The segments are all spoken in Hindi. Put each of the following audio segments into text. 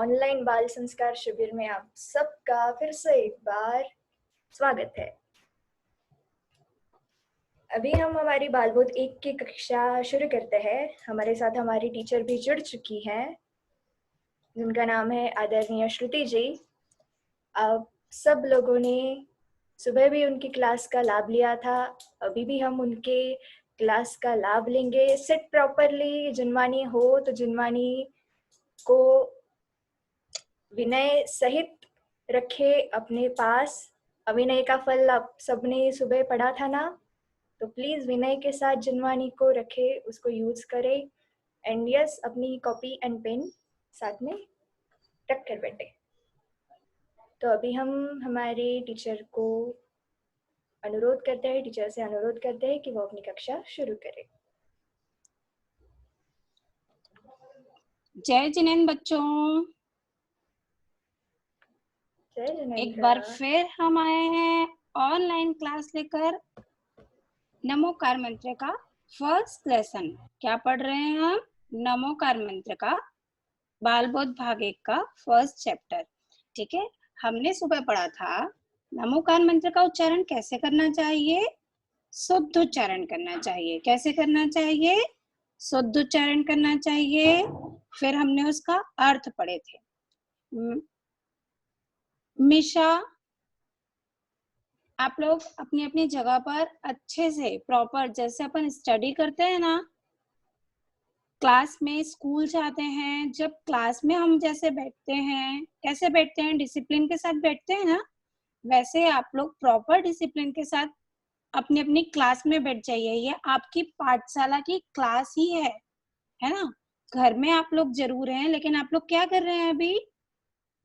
ऑनलाइन बाल संस्कार शिविर में आप सबका फिर से एक बार स्वागत है। अभी हम हमारी बालबोध 1 की कक्षा शुरू करते हैं। हमारे साथ हमारी टीचर भी जुड़ चुकी हैं, जिनका नाम है आदरणीय श्रुति जी। आप सब लोगों ने सुबह भी उनकी क्लास का लाभ लिया था, अभी भी हम उनके क्लास का लाभ लेंगे। सिट प्रॉपरली, जिनवानी हो तो जिनवानी को विनय सहित रखे अपने पास। अविनय का फल आप सबने सुबह पढ़ा था ना, तो प्लीज विनय के साथ जिनवानी को रखे, उसको यूज करें। एंड यस, अपनी कॉपी एंड पेन साथ में रख कर बैठे। तो अभी हम हमारे टीचर से अनुरोध करते हैं कि वो अपनी कक्षा शुरू करें। जय जिनेन्द्र बच्चों, जय जिनेन्द्र। एक बार फिर हम आए हैं ऑनलाइन क्लास लेकर। नमोकार मंत्र का फर्स्ट लेसन क्या पढ़ रहे हैं हम? नमोकार मंत्र का बालबोध भाग 1 का फर्स्ट चैप्टर। ठीक है, हमने सुबह पढ़ा था नमोकार मंत्र का उच्चारण कैसे करना चाहिए। शुद्ध उच्चारण करना चाहिए। कैसे करना चाहिए? शुद्ध उच्चारण करना चाहिए। फिर हमने उसका अर्थ पढ़े थे। मिशा, आप लोग अपनी अपनी जगह पर अच्छे से प्रॉपर, जैसे अपन स्टडी करते हैं ना क्लास में, स्कूल जाते हैं, जब क्लास में हम जैसे बैठते हैं, कैसे बैठते हैं, डिसिप्लिन के साथ बैठते हैं ना, वैसे आप लोग प्रॉपर डिसिप्लिन के साथ अपनी अपनी क्लास में बैठ जाइए। ये आपकी पाठशाला की क्लास ही है ना। घर में आप लोग जरूर हैं, लेकिन आप लोग क्या कर रहे हैं? अभी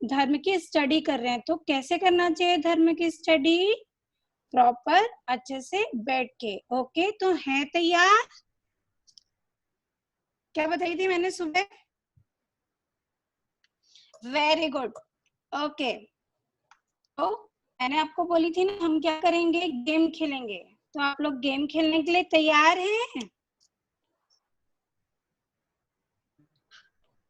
धर्म की स्टडी कर रहे हैं। तो कैसे करना चाहिए धर्म की स्टडी? प्रॉपर अच्छे से बैठ के। ओके, तो है तैयार? क्या बताई थी मैंने सुबह? Very good. ओके, तो मैंने आपको बोली थी ना हम क्या करेंगे, गेम खेलेंगे। तो आप लोग गेम खेलने के लिए तैयार हैं?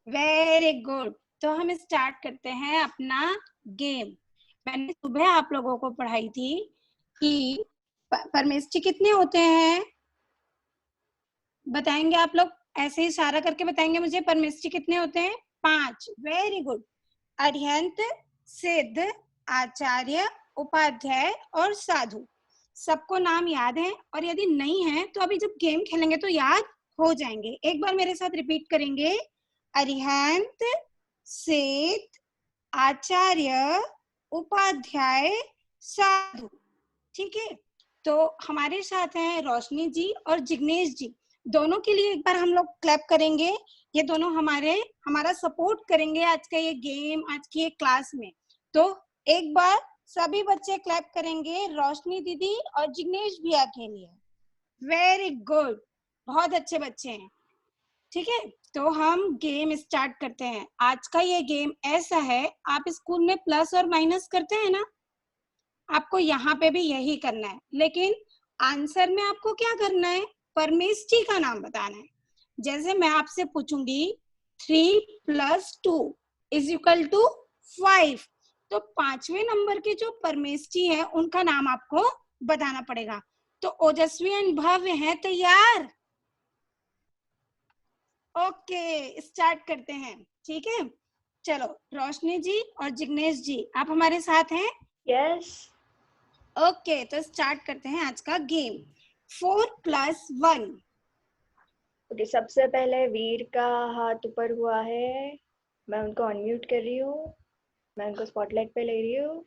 Very good. तो हम स्टार्ट करते हैं अपना गेम। मैंने सुबह आप लोगों को पढ़ाई थी कि परमेष्ठी कितने होते हैं? बताएंगे आप लोग? ऐसे ही इशारा करके बताएंगे मुझे, परमेष्ठी कितने होते हैं? 5। Very good. अरिहंत, सिद्ध, आचार्य, उपाध्याय और साधु, सबको नाम याद है। और यदि नहीं है तो अभी जब गेम खेलेंगे तो याद हो जाएंगे। एक बार मेरे साथ रिपीट करेंगे। अरिहंत, सिद्ध, आचार्य, उपाध्याय, साधु। ठीक है, तो हमारे साथ हैं रोशनी जी और जिग्नेश जी। दोनों के लिए एक बार हम लोग क्लैप करेंगे। ये दोनों हमारा सपोर्ट करेंगे आज का ये गेम, आज की ये क्लास में। तो एक बार सभी बच्चे क्लैप करेंगे रोशनी दीदी और जिग्नेश भैया के लिए। वेरी गुड, बहुत अच्छे बच्चे हैं। ठीक है, तो हम गेम स्टार्ट करते हैं। आज का ये गेम ऐसा है, आप स्कूल में प्लस और माइनस करते हैं ना, आपको यहाँ पे भी यही करना है। लेकिन आंसर में आपको क्या करना है? परमेष्ठी का नाम बताना है। जैसे मैं आपसे पूछूंगी 3 + 2 = 5, तो 5वें नंबर के जो परमेष्ठी है उनका नाम आपको बताना पड़ेगा। तो ओजस्वी एंड भव्य है तैयार? ओके, स्टार्ट करते हैं। ठीक है, चलो रोशनी जी और जिग्नेश जी आप हमारे साथ हैं? यस। ओके, तो स्टार्ट करते हैं आज का गेम। 4 + 1। ओके, सबसे पहले वीर का हाथ ऊपर हुआ है, मैं उनको अनम्यूट कर रही हूँ, मैं उनको स्पॉटलाइट पे ले रही हूँ।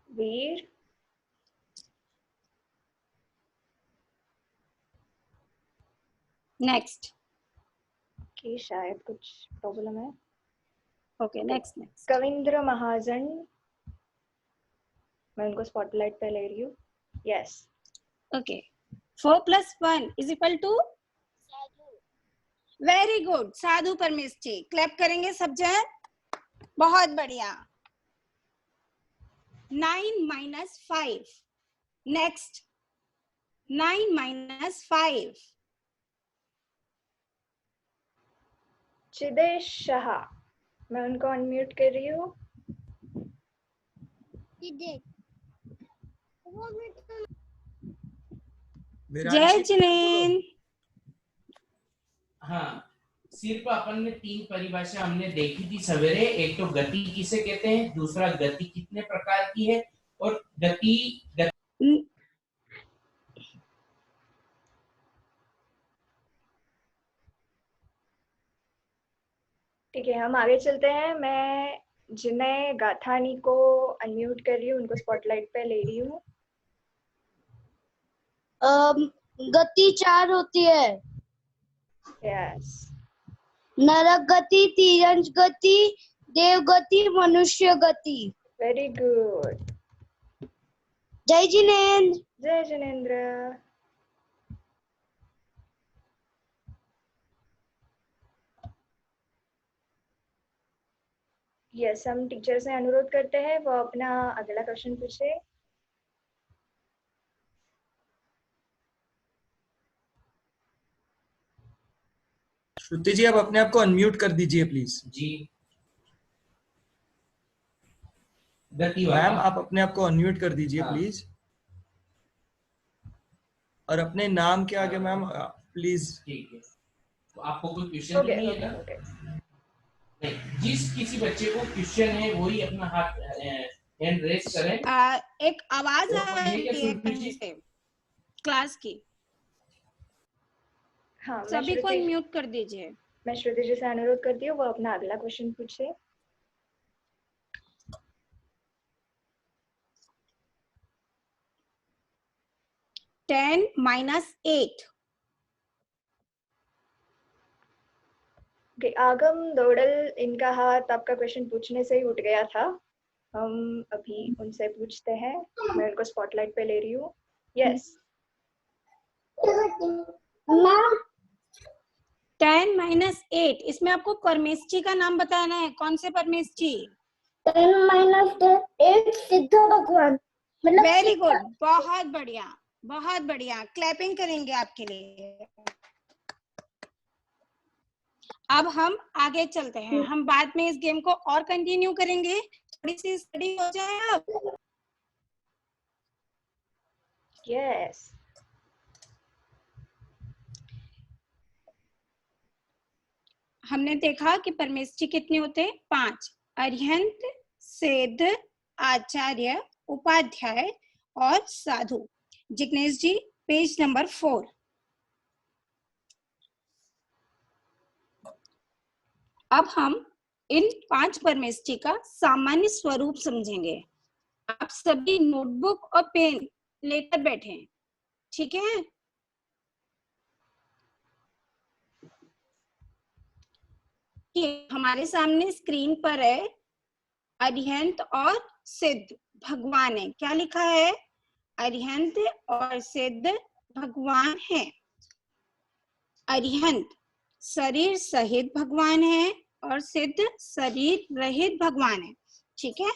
वीर, नेक्स्ट। की शायद कुछ प्रॉब्लम है। Okay, next. कविंद्र महाजन, मैं उनको स्पॉटलाइट पे ले रही हूँ। यस। ओके, 4 + 1 = वेरी गुड, साधु परमेष्ठी। क्लैप करेंगे सब जन, बहुत बढ़िया। 9 - 5। Next, 9 minus 5. चिदेश शाह, मैं उनको अनम्यूट कर रही हूँ। जय जिनेन। हाँ, सिर्फ अपन ने 3 परिभाषा हमने देखी थी सवेरे। एक तो गति किसे कहते हैं, दूसरा गति कितने प्रकार की है, और गति ठीक है, हम आगे चलते हैं। मैं जिन्हें गाथानी को अनम्यूट कर रही हूँ, उनको स्पॉटलाइट पे ले रही हूँ। गति 4 होती है। यस। नरक गति, तीरंज गति, देव गति, मनुष्य गति। Very good. जय जिनेन्द्र। जय जिनेन्द्र। यस, हम टीचर से अनुरोध करते हैं वो अपना अगला क्वेश्चन पूछे। श्रुति जी, आप अपने आप को अनम्यूट कर दीजिए प्लीज। जी, गति मैम आप अपने आप को अनम्यूट कर दीजिए प्लीज, और अपने नाम के आगे मैम प्लीज। ठीक है, तो आपको कोई क्वेश्चन तो नहीं है ना? नहीं, जिस किसी बच्चे को क्वेश्चन है वही अपना हाथ हैंड रेज करें। एक आवाज आ रही है कहीं से क्लास की। हाँ, सभी को म्यूट कर दीजिए। मैं श्रुति जी से अनुरोध करती हूँ वो अपना अगला क्वेश्चन पूछे। Ten minus 8। आगम दौड़ल, इनका हाथ आपका क्वेश्चन पूछने से ही उठ गया था। हम अभी उनसे पूछते हैं। मैं उनको स्पॉटलाइट पे ले रही हूँ। यस। 10 माइनस 8, इसमें आपको परमेष्ठी का नाम बताना है। कौन से परमेष्ठी? 10 माइनस 8 सिद्ध भगवान। वेरी गुड, बहुत बढ़िया, बहुत बढ़िया। क्लैपिंग करेंगे आपके लिए। अब हम आगे चलते हैं। हम बाद में इस गेम को और कंटिन्यू करेंगे। थोड़ी सी स्टडी हो जाए अब। यस। हमने देखा कि परमेष्ठी कितने होते हैं? 5। अरिहंत, सिद्ध, आचार्य, उपाध्याय और साधु। जिग्नेश जी, पेज नंबर 4। अब हम इन 5 परमेष्ठी का सामान्य स्वरूप समझेंगे। आप सभी नोटबुक और पेन लेकर बैठे, ठीक है? कि हमारे सामने स्क्रीन पर है अरिहंत और सिद्ध भगवान है। क्या लिखा है? अरिहंत और सिद्ध भगवान है। अरिहंत शरीर सहित भगवान है और सिद्ध शरीर रहित भगवान है, ठीक है?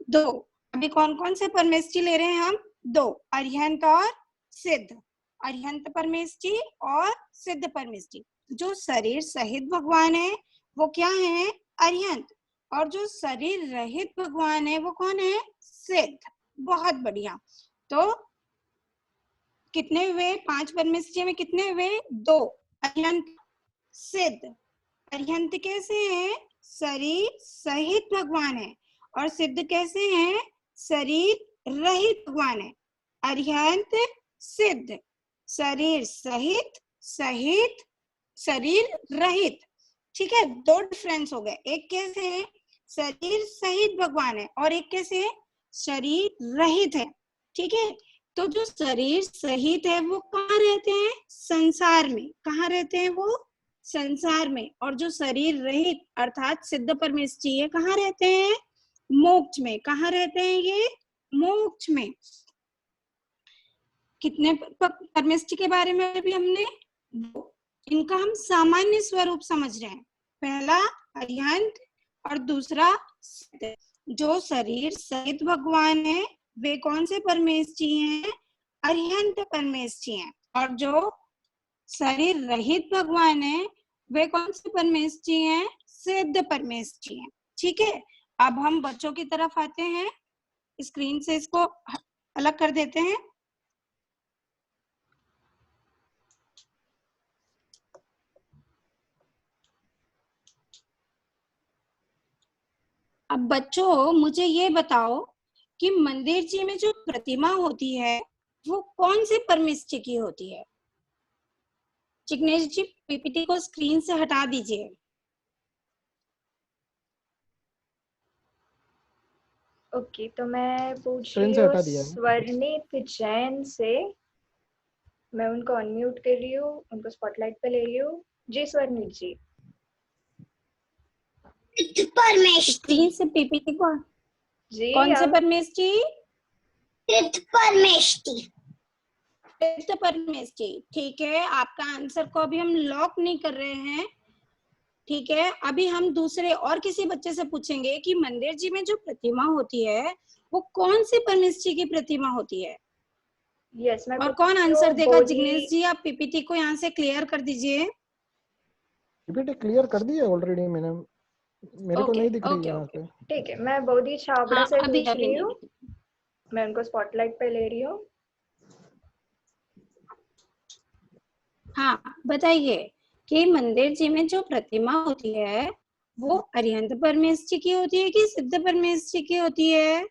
2। अभी कौन कौन से परमेष्ठी ले रहे हैं हम? 2, अरिहंत और सिद्ध। अरिहंत परमेष्ठी और सिद्ध परमेष्ठी। जो शरीर सहित भगवान है वो क्या है? अरिहंत। और जो शरीर रहित भगवान है वो कौन है? सिद्ध। बहुत बढ़िया। तो कितने हुए? 5 परमेष्ठी में कितने हुए? 2। अरिहंत, सिद्ध। अरिहंत कैसे है? शरीर सहित भगवान है। और सिद्ध कैसे है? शरीर रहित भगवान है। अरिहंत, सिद्ध, शरीर सहित, सहित शरीर रहित, ठीक है? 2 डिफरेंस हो गए। एक कैसे है? शरीर सहित भगवान है, और एक कैसे है? शरीर रहित है, ठीक है? तो जो शरीर सहित है वो कहाँ रहते हैं? संसार में। कहाँ रहते हैं वो? संसार में। और जो शरीर रहित अर्थात सिद्ध परमेष्ठी है, कहाँ रहते हैं? मोक्ष में। कहाँ रहते हैं ये? मोक्ष में। कितने परमेष्ठी के बारे में भी हमने? इनका हम सामान्य स्वरूप समझ रहे हैं। पहला अरिहंत और दूसरा सिद्ध। जो शरीर सहित भगवान है वे कौन से परमेष्ठी हैं? अरिहंत परमेष्ठी हैं, और जो शरीर रहित भगवान है वे कौन से परमेष्ठी हैं? सिद्ध परमेष्ठी हैं। ठीक है, अब हम बच्चों की तरफ आते हैं, स्क्रीन से इसको अलग कर देते हैं। अब बच्चों मुझे ये बताओ कि मंदिर जी में जो प्रतिमा होती है वो कौन से परमेष्ठी की होती है? जिग्नेश जी पीपीटी को स्क्रीन से हटा दीजिए। ओके, तो मैं पूछ स्क्रीन रही से हूँ हटा दिया है। स्वर्णित जैन से। मैं उनको अनम्यूट कर रही हूँ, उनको स्पॉटलाइट पे ले रही हूँ। जी स्वर्णित जी। परमेष्ठी। स्क्रीन से पीपीटी को जी कौन से अब परमेष्ठी? परमेष्ठी। सिद्ध परमेष्ठी। ठीक है, आपका आंसर को अभी हम लॉक नहीं कर रहे हैं। ठीक है, अभी हम दूसरे और किसी बच्चे से पूछेंगे कि मंदिर जी में जो प्रतिमा होती है वो कौन सी परमेष्ठी की प्रतिमा होती है। यस, मैं और पूछ कौन रही आंसर हूँ देगा? बोधि। जिग्नेश जी आप पीपीटी को यहाँ से क्लियर कर दीजिए। पीपीटी क्लियर कर दी है ऑलरेडी मैंने, मेरे को नहीं दिख रही यहाँ ओके, पे। ठीक है। मैं बोधि छाबड़ा हाँ, से अभी पूछ अभी रही नहीं हूँ। मैं उनको स्पॉटलाइट पे ले रही हूँ। हाँ, बताइए कि मंदिर जी में जो प्रतिमा होती है वो अरिहंत परमेष्ठी की होती है कि सिद्ध परमेष्ठी की होती है?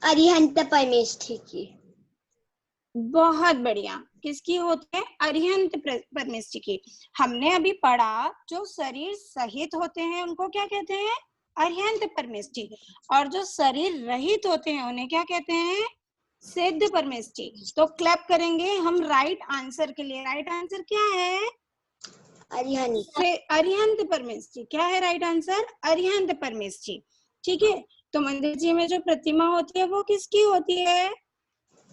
अरिहंत परमेष्ठी की। बहुत बढ़िया। किसकी होती है? अरिहंत परमेष्ठी की। हमने अभी पढ़ा जो शरीर सहित होते हैं उनको क्या कहते हैं? अरिहंत परमेष्ठी। और जो शरीर रहित होते हैं उन्हें क्या कहते हैं? सिद्ध परमेष्ठी। तो क्लैप करेंगे हम राइट आंसर के लिए। राइट आंसर क्या है? अरिहंत परमेष्ठी। क्या है राइट आंसर? अरिहंत परमेष्ठी। ठीक है, तो मंदिर जी में जो प्रतिमा होती है वो किसकी होती है?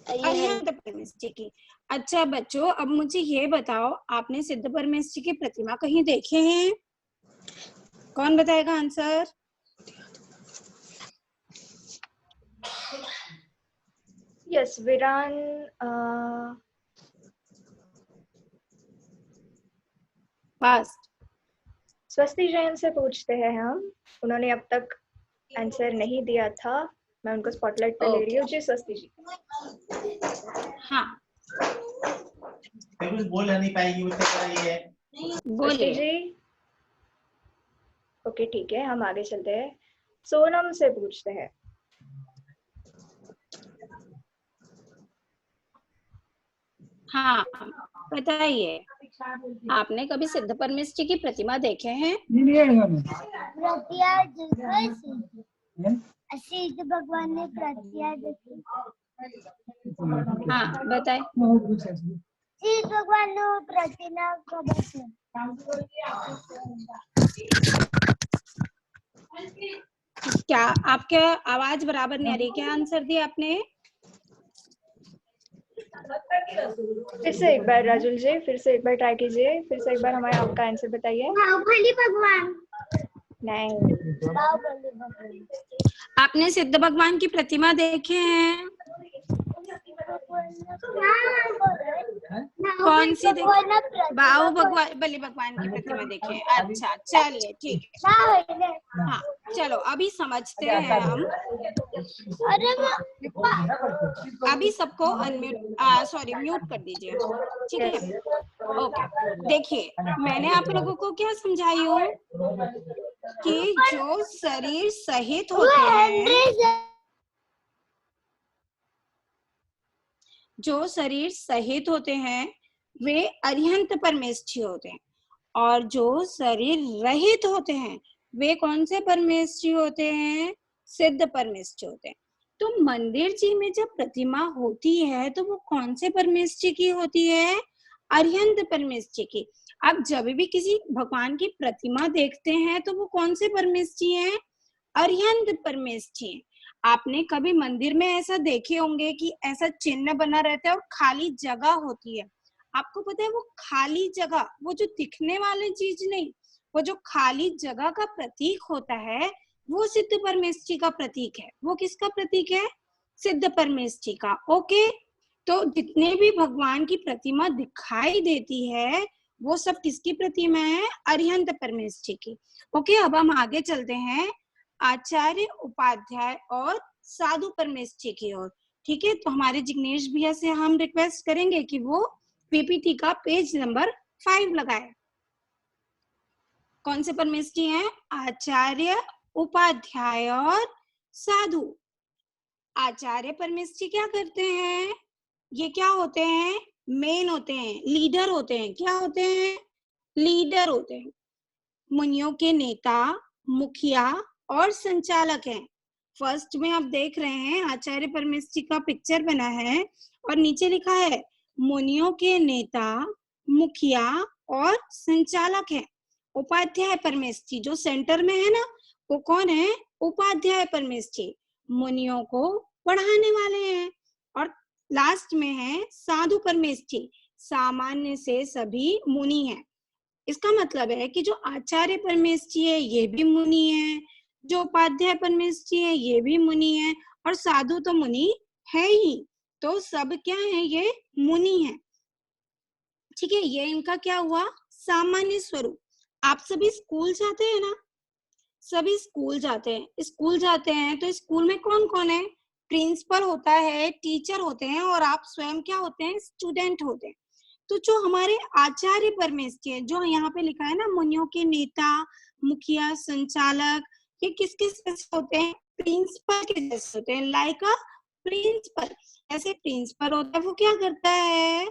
अरिहंत परमेष्ठी की। अच्छा बच्चों, अब मुझे ये बताओ, आपने सिद्ध परमेष्ठी की प्रतिमा कहीं देखे हैं? कौन बताएगा आंसर? यस, वीरान फास्ट। स्वस्ति जैन से पूछते हैं हम। उन्होंने अब तक आंसर नहीं दिया था। मैं उनको स्पॉटलाइट पे ले रही हूँ। जी स्वस्ति जी। हाँ बोल नहीं पाएगी उससे कराइए। बोलिए। जी ओके, ठीक है, हम आगे चलते हैं। सोनम से पूछते हैं। हाँ बताइए, आपने कभी सिद्ध परमेष्ठी की प्रतिमा देखे हैं? सिद्ध भगवान ने प्रतिज्ञा देखी। हाँ बताए। सिद्ध भगवान ने प्रतिज्ञा कब से? क्या आपके आवाज बराबर नहीं आ रही? क्या आंसर दिया आपने? फिर से एक बार राजुल जी, फिर से एक बार ट्राई कीजिए। फिर से एक बार हमारे आपका आंसर बताइए। बाहुबली भगवान। नहीं, बाहुबली भगवान। आपने सिद्ध भगवान की प्रतिमा देखे हैं? कौन सी देखी? बाहुबली भगवान की प्रतिमा देखे हैं? अच्छा चलिए ठीक है। हाँ चलो अभी समझते हैं हम। अभी सबको अनम्यूट सॉरी म्यूट कर दीजिए। ठीक है, ओके। देखिए मैंने आप लोगों को क्या समझाई हूँ कि जो शरीर सहित होते हैं, जो शरीर सहित होते हैं वे अरिहंत परमेष्ठी होते हैं, और जो शरीर रहित होते हैं वे कौन से परमेष्ठी होते हैं? सिद्ध परमेष्ठी होते हैं। तो मंदिर जी में जब प्रतिमा होती है तो वो कौन से परमेष्ठी की होती है? अरिहंत परमेष्ठी की। आप जब भी किसी भगवान की प्रतिमा देखते हैं तो वो कौन से परमेष्ठी हैं? अरिहंत परमेष्ठी। आपने कभी मंदिर में ऐसा देखे होंगे कि ऐसा चिन्ह बना रहता है और खाली जगह होती है। आपको पता है वो खाली जगह, वो जो दिखने वाली चीज नहीं, वो जो खाली जगह का प्रतीक होता है वो सिद्ध परमेष्ठी का प्रतीक है। वो किसका प्रतीक है? सिद्ध परमेष्ठी का। ओके, तो जितने भी भगवान की प्रतिमा दिखाई देती है वो सब किसकी प्रतिमा है? अरिहंत परमेश जी की। ओके, अब हम आगे चलते हैं आचार्य, उपाध्याय और साधु परमेश जी की ओर। ठीक है, तो हमारे जिग्नेश भैया से हम रिक्वेस्ट करेंगे कि वो पीपीटी का पेज नंबर 5 लगाए। कौन से परमेश जी हैं? आचार्य, उपाध्याय और साधु। आचार्य परमेश जी क्या करते हैं? ये क्या होते हैं? मेन होते हैं, लीडर होते हैं। क्या होते हैं? लीडर होते हैं। मुनियों के नेता, मुखिया और संचालक हैं। फर्स्ट में आप देख रहे हैं आचार्य परमेश जी का पिक्चर बना है और नीचे लिखा है मुनियों के नेता, मुखिया और संचालक हैं। उपाध्याय परमेश जी जो सेंटर में है ना, वो कौन है? उपाध्याय परमेश जी, मुनियों को पढ़ाने वाले हैं। और लास्ट में है साधु परमेश जी, सामान्य से सभी मुनि हैं। इसका मतलब है कि जो आचार्य परमेश जी है ये भी मुनि है, जो उपाध्याय परमेश जी है ये भी मुनि है, और साधु तो मुनि है ही। तो सब क्या है? ये मुनि है। ठीक है, ये इनका क्या हुआ? सामान्य स्वरूप। आप सभी स्कूल जाते हैं ना? सभी स्कूल जाते हैं। स्कूल जाते हैं तो स्कूल में कौन कौन है? प्रिंसिपल होता है, टीचर होते हैं, और आप स्वयं क्या होते हैं? स्टूडेंट होते हैं। तो जो हमारे आचार्य परमेश जी है, जो यहाँ पे लिखा है ना मुनियों के नेता, मुखिया, संचालक, ये किस किस जैसे होते हैं? प्रिंसिपल के जैसे होते हैं। लाइक अ प्रिंसिपल, ऐसे प्रिंसिपल होता है वो क्या करता है?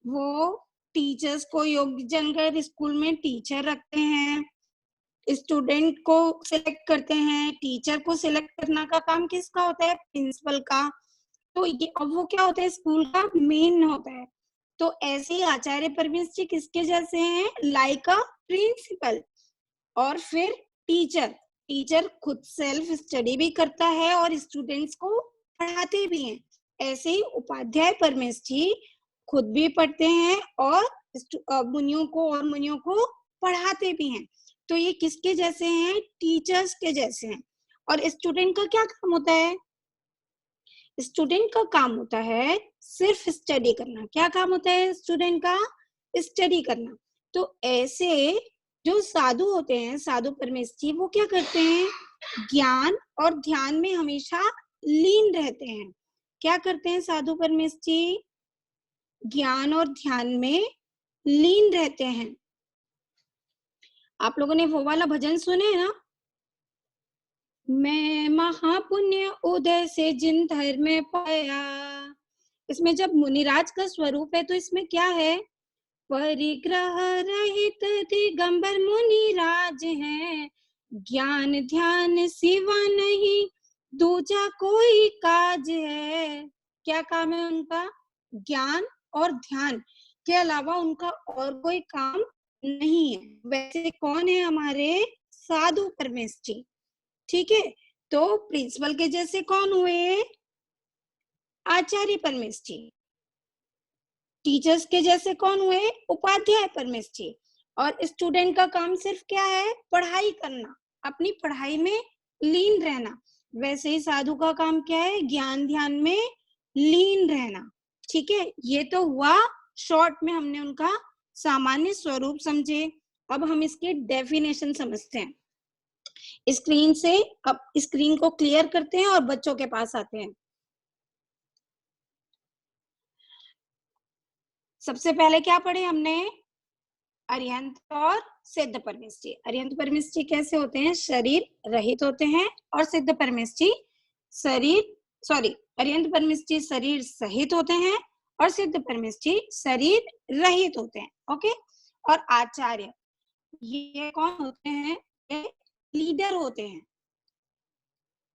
वो टीचर्स को योग्य जानकर स्कूल में टीचर रखते हैं, स्टूडेंट को सिलेक्ट करते हैं। टीचर को सिलेक्ट करना का काम किसका होता है? प्रिंसिपल का। तो ये अब वो क्या होता है? स्कूल का मेन होता है। तो ऐसे ही आचार्य परमेश जी किसके जैसे हैं? Like a principal. और फिर टीचर, टीचर खुद सेल्फ स्टडी भी करता है और स्टूडेंट्स को पढ़ाते भी हैं। ऐसे ही उपाध्याय परमेश जी खुद भी पढ़ते हैं और मुनियों को पढ़ाते भी हैं। तो ये किसके जैसे हैं? टीचर्स के जैसे हैं। और स्टूडेंट का क्या काम होता है? स्टूडेंट का काम होता है सिर्फ स्टडी करना। क्या काम होता है स्टूडेंट का? स्टडी करना। तो ऐसे जो साधु होते हैं, साधु परमेश जी, वो क्या करते हैं? ज्ञान और ध्यान में हमेशा लीन रहते हैं। क्या करते हैं साधु परमेश जी? ज्ञान और ध्यान में लीन रहते हैं। आप लोगों ने वो वाला भजन सुने ना, मैं महापुण्य उदय से जिन धर्म पाया। इसमें जब मुनिराज का स्वरूप है तो इसमें क्या है? परिग्रह रहित दिगंबर मुनिराज है, ज्ञान ध्यान सिवा नहीं दूजा कोई काज है। क्या काम है उनका? ज्ञान और ध्यान के अलावा उनका और कोई काम नहीं है। वैसे कौन है हमारे? साधु परमेश जी। ठीक है, तो प्रिंसिपल के जैसे कौन हुए? आचार्य परमेश जी। टीचर्स के जैसे कौन हुए? उपाध्याय परमेश जी। और स्टूडेंट का काम सिर्फ क्या है? पढ़ाई करना, अपनी पढ़ाई में लीन रहना। वैसे ही साधु का काम क्या है? ज्ञान ध्यान में लीन रहना। ठीक है, ये तो हुआ शॉर्ट में हमने उनका सामान्य स्वरूप समझे। अब हम इसके डेफिनेशन समझते हैं। स्क्रीन से अब स्क्रीन को क्लियर करते हैं और बच्चों के पास आते हैं। सबसे पहले क्या पढ़े हमने? अरिहंत और सिद्ध परमेश जी। अरिहंत परमेश जी कैसे होते हैं? शरीर रहित होते हैं। और सिद्ध परमेश जी अरिहंत परमेश जी शरीर सहित होते हैं और सिद्ध परमेश जी शरीर रहित होते हैं। ओके, और आचार्य ये कौन होते हैं? ये लीडर होते हैं।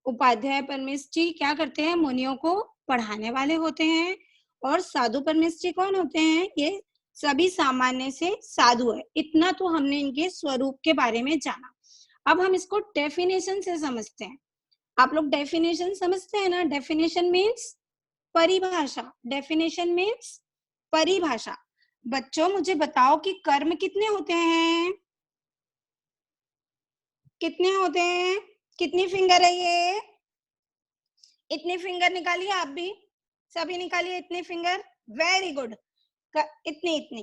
उपाध्याय परमेश जी क्या करते हैं? मुनियों को पढ़ाने वाले होते हैं। और साधु परमेश जी कौन होते हैं? ये सभी सामान्य से साधु है। इतना तो हमने इनके स्वरूप के बारे में जाना। अब हम इसको डेफिनेशन से समझते हैं। आप लोग डेफिनेशन समझते हैं ना? डेफिनेशन मीन्स परिभाषा। डेफिनेशन मीन्स परिभाषा। बच्चों मुझे बताओ कि कर्म कितने होते हैं? कितने होते हैं? कितनी फिंगर है ये? इतने फिंगर निकालिए आप भी। सभी निकालिए इतने फिंगर, वेरी गुड, इतने इतने,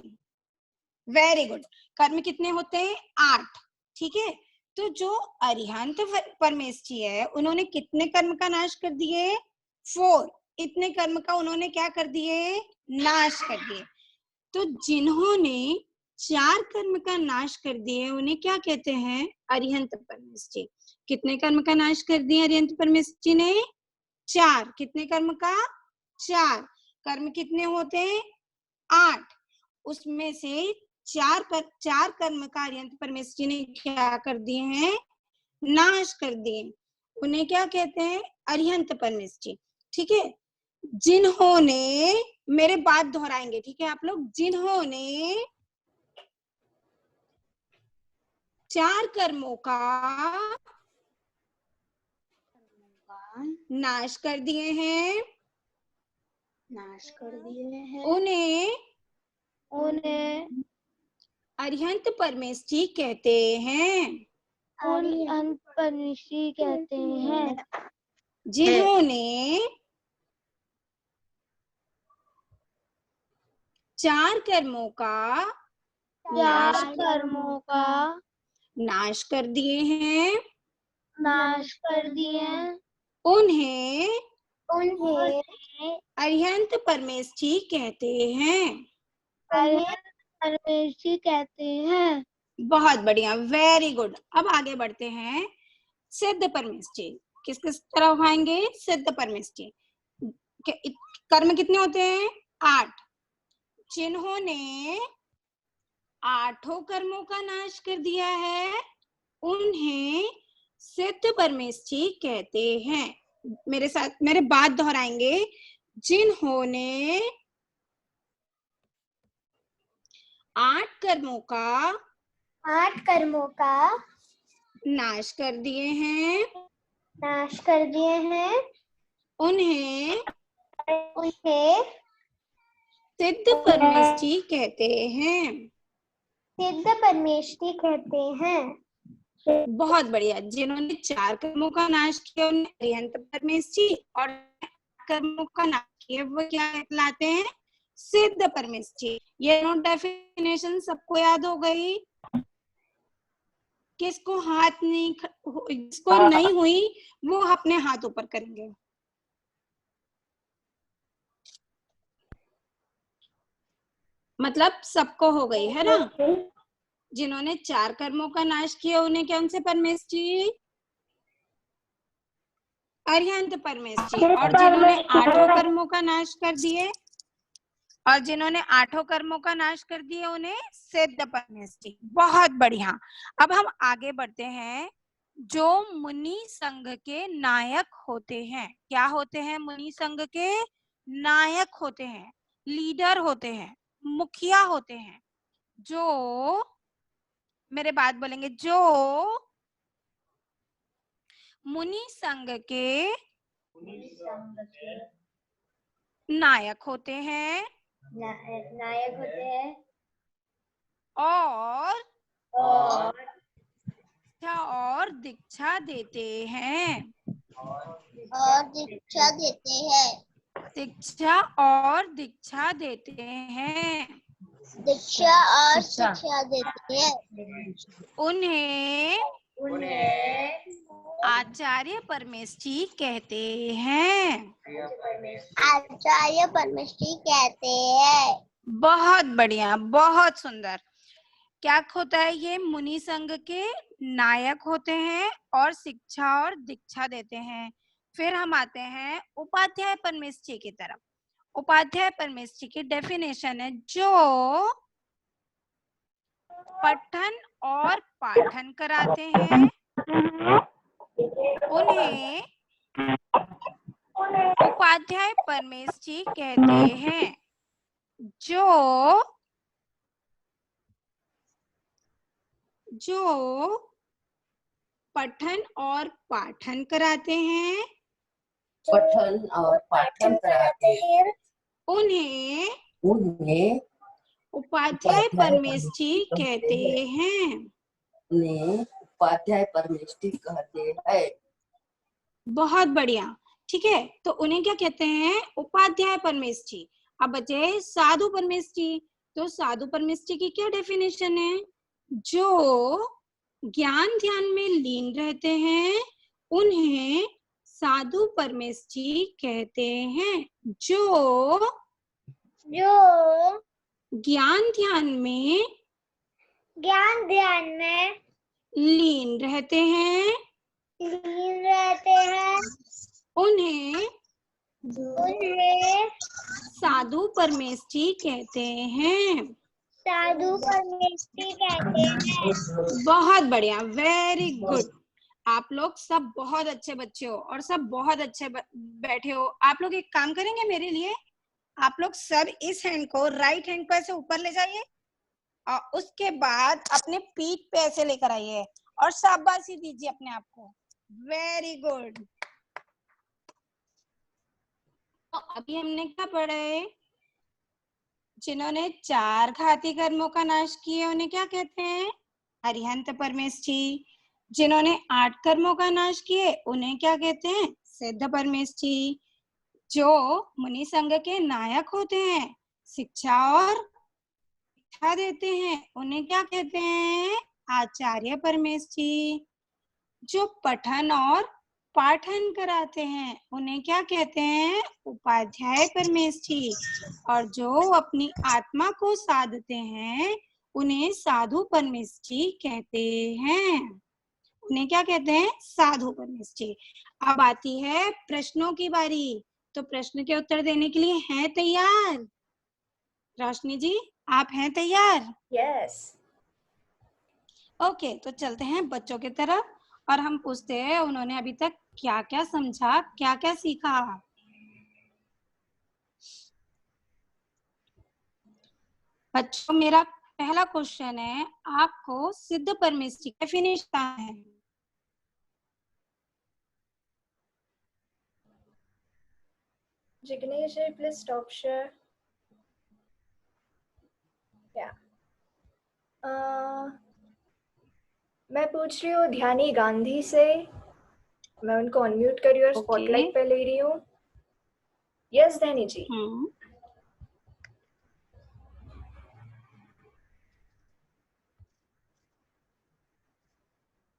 वेरी गुड। कर्म कितने होते हैं? 8, ठीक है। तो जो अरिहंत परमेष्ठी है उन्होंने कितने कर्म का नाश कर दिए? 4, इतने कर्म का उन्होंने क्या कर दिए? नाश कर दिए। तो जिन्होंने 4 कर्म का नाश कर दिए उन्हें क्या कहते हैं? अरिहंत परमेष्ठी। कितने कर्म का नाश कर दिए अरिहंत परमेष्ठी ने? 4। कितने कर्म का? 4। कर्म कितने होते हैं? 8। उसमें से 4 कर्म का अरिहंत परमेष्ठी ने क्या कर दिए हैं? नाश कर दिए। उन्हें क्या कहते हैं? अरिहंत परमेष्ठी, ठीक है। जिन्होंने, मेरे बात दोहराएंगे, ठीक है आप लोग, जिन्होंने 4 कर्मों का नाश कर दिए हैं, उन्हें अरिहंत परमेष्ठी कहते हैं। अरिहंत परमेष्ठी कहते हैं। जिन्होंने 4 कर्मों का नाश कर दिए हैं, उन्हें अरिहंत परमेष्ठी कहते हैं। परमेष्ठी कहते हैं। बहुत बढ़िया, वेरी गुड। अब आगे बढ़ते हैं। सिद्ध परमेष्ठी किस किस तरफ आएंगे? सिद्ध परमेष्ठी। कर्म कितने होते हैं? 8। जिन्होंने 8 कर्मों का नाश कर दिया है उन्हें सिद्ध परमेष्ठी कहते हैं। मेरे साथ, मेरे बात दोहराएंगे। जिन्होंने 8 कर्मों का नाश कर दिए हैं, उन्हें सिद्ध परमेष्ठी कहते हैं। बहुत बढ़िया। जिन्होंने 4 कर्मों का नाश किया उन्हें अरिहंत परमेष्ठी, और कर्मों का नाश किया वो क्या कहलाते हैं? सिद्ध परमेष्ठी। ये नोट डेफिनेशन सबको याद हो गई? किसको हाथ नहीं, जिसको नहीं हुई वो अपने हाथ ऊपर करेंगे। मतलब सबको हो गई है ना? जिन्होंने 4 कर्मों का नाश किया उन्हें कौन से परमेष्ठी? अरिहंत परमेष्ठी। और जिन्होंने 8 कर्मों का नाश कर दिए, उन्हें सिद्ध परमेष्ठी। बहुत बढ़िया। अब हम आगे बढ़ते हैं। जो मुनि संघ के नायक होते हैं, क्या होते हैं? मुनि संघ के नायक होते हैं, लीडर होते हैं, मुखिया होते हैं। जो, मेरे बात बोलेंगे, जो मुनि संघ के नायक होते हैं और दीक्षा देते हैं। उन्हें आचार्य परमेष्ठी कहते हैं। बहुत बढ़िया, बहुत सुंदर। क्या होता है? ये मुनि संघ के नायक होते हैं और शिक्षा और दीक्षा देते हैं। फिर हम आते हैं उपाध्याय परमेष्ठी की तरफ। उपाध्याय परमेष्ठी की डेफिनेशन है, जो पठन और पाठन कराते हैं उन्हें उपाध्याय परमेष्ठी कहते हैं। जो पठन और पाठन कराते हैं उन्हें उपाध्याय परमेष्ठी कहते हैं। बहुत बढ़िया। ठीक है, तो उन्हें क्या कहते हैं? उपाध्याय परमेष्ठी। अब बचे साधु परमेष्ठी। तो साधु परमेष्ठी की क्या डेफिनेशन है? जो ज्ञान ध्यान में लीन रहते हैं उन्हें साधु परमेष्ठी कहते हैं। जो ज्ञान ध्यान में लीन रहते हैं उन्हें साधु परमेष्ठी कहते हैं। साधु परमेष्ठी कहते हैं। बहुत बढ़िया, वेरी गुड। आप लोग सब बहुत अच्छे बच्चे हो और सब बहुत अच्छे बैठे हो। आप लोग एक काम करेंगे मेरे लिए? आप लोग सब इस हैंड को, राइट हैंड को ऐसे ऊपर ले जाइए और उसके बाद अपने पीठ पे ऐसे लेकर आइए और शाबाशी दीजिए अपने आप को। Very good. तो अभी हमने क्या पढ़ा है? जिन्होंने 4 घाती कर्मों का नाश किया उन्हें क्या कहते हैं? अरिहंत परमेष्ठी। जिन्होंने 8 कर्मों का नाश किए उन्हें क्या कहते हैं? सिद्ध परमेष्ठी। जो मुनि संघ के नायक होते हैं, शिक्षा और शिक्षा देते हैं, उन्हें क्या कहते हैं? आचार्य परमेष्ठी। जो पठन और पाठन कराते हैं उन्हें क्या कहते हैं? उपाध्याय परमेष्ठी। और जो अपनी आत्मा को साधते हैं उन्हें साधु परमेष्ठी कहते हैं। उन्हें क्या कहते हैं? साधु परमेष्ठी। अब आती है प्रश्नों की बारी। तो प्रश्न के उत्तर देने के लिए हैं तैयार? रोशनी जी, आप हैं तैयार? यस। ओके, तो चलते हैं बच्चों की तरफ और हम पूछते हैं उन्होंने अभी तक क्या क्या समझा, क्या क्या सीखा। बच्चों, मेरा पहला क्वेश्चन है, आपको सिद्ध परमेष्ठी का डेफिनेशन है? जिग्नेश जी, प्लीज स्टॉप शेयर। या मैं पूछ रही हूँ ध्यानी गांधी से। मैं उनको अनम्यूट कर रही हूँ और स्पॉटलाइट पे ले रही हूँ। यस ध्यानी जी।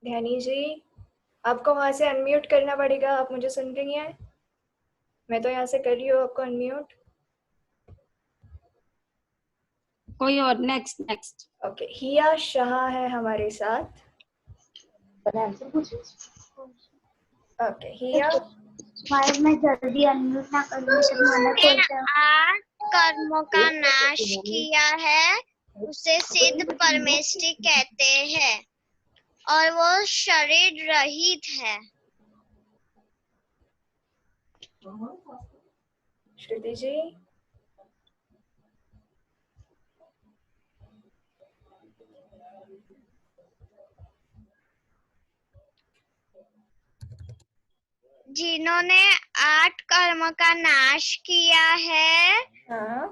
ध्यानी जी, आपको वहां से अनम्यूट करना पड़ेगा। आप मुझे सुन रही हैं? मैं तो यहाँ से कर रही हूँ आपको अनम्यूट। कोई और? नेक्स्ट। ओके, हिया शाह है हमारे साथ। ओके हिया। भाई मैं जल्दी अनम्यूट ना करूँ तो मना करता। 8 कर्मों का नाश किया है उसे सिद्ध परमेष्ठी कहते हैं और वो शरीर रहित है। श्रुति जी। जिन्होंने 8 कर्म का नाश किया है, हाँ,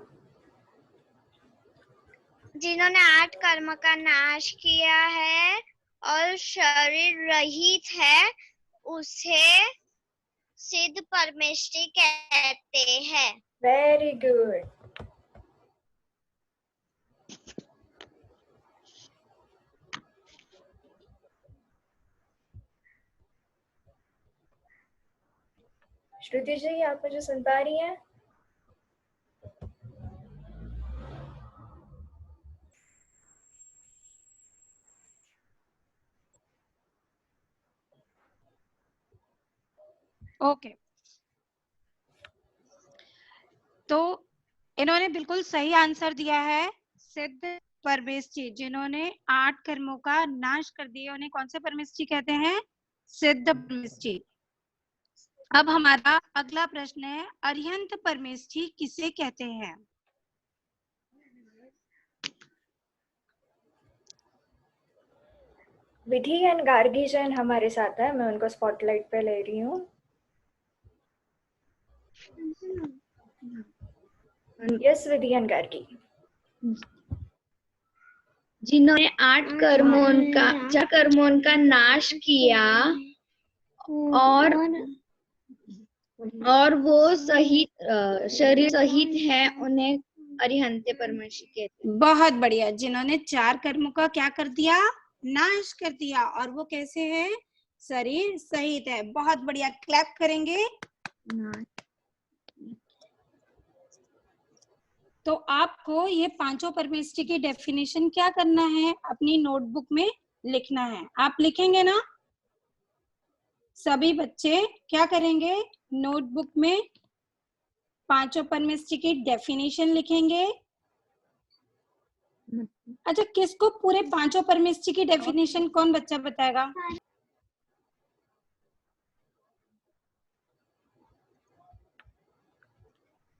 जिन्होंने 8 कर्म का नाश किया है और शरीर रहित है उसे सिद्ध परमेष्ठी कहते हैं। Very good. श्रुति जी, आप मुझे सुन पा रही हैं? ओके, तो इन्होंने बिल्कुल सही आंसर दिया है। सिद्ध परमेष्ठी, जिन्होंने 8 कर्मों का नाश कर दिया उन्हें कौन से परमेष्ठी कहते हैं? सिद्ध परमेष्ठी। अब हमारा अगला प्रश्न है, अरिहंत परमेष्ठी किसे कहते हैं? विधि एंड गार्गी जैन हमारे साथ है। मैं उनको स्पॉटलाइट पे ले रही हूँ। Yes Vidhi and Gargi. जिन्होंने 8 कर्मों का नाश किया और और वो सहित शरीर सहित है उन्हें अरिहंते परमेष्टि कहते हैं। बहुत बढ़िया, जिन्होंने 4 कर्मों का क्या कर दिया, नाश कर दिया, और वो कैसे है, शरीर सहित है। बहुत बढ़िया, क्लैप करेंगे। तो आपको ये पांचों परमेष्टि की डेफिनेशन क्या करना है, अपनी नोटबुक में लिखना है। आप लिखेंगे ना सभी बच्चे, क्या करेंगे, नोटबुक में पांचों परमेष्टि की डेफिनेशन लिखेंगे। अच्छा, किसको पूरे पांचों परमेष्टि की डेफिनेशन कौन बच्चा बताएगा?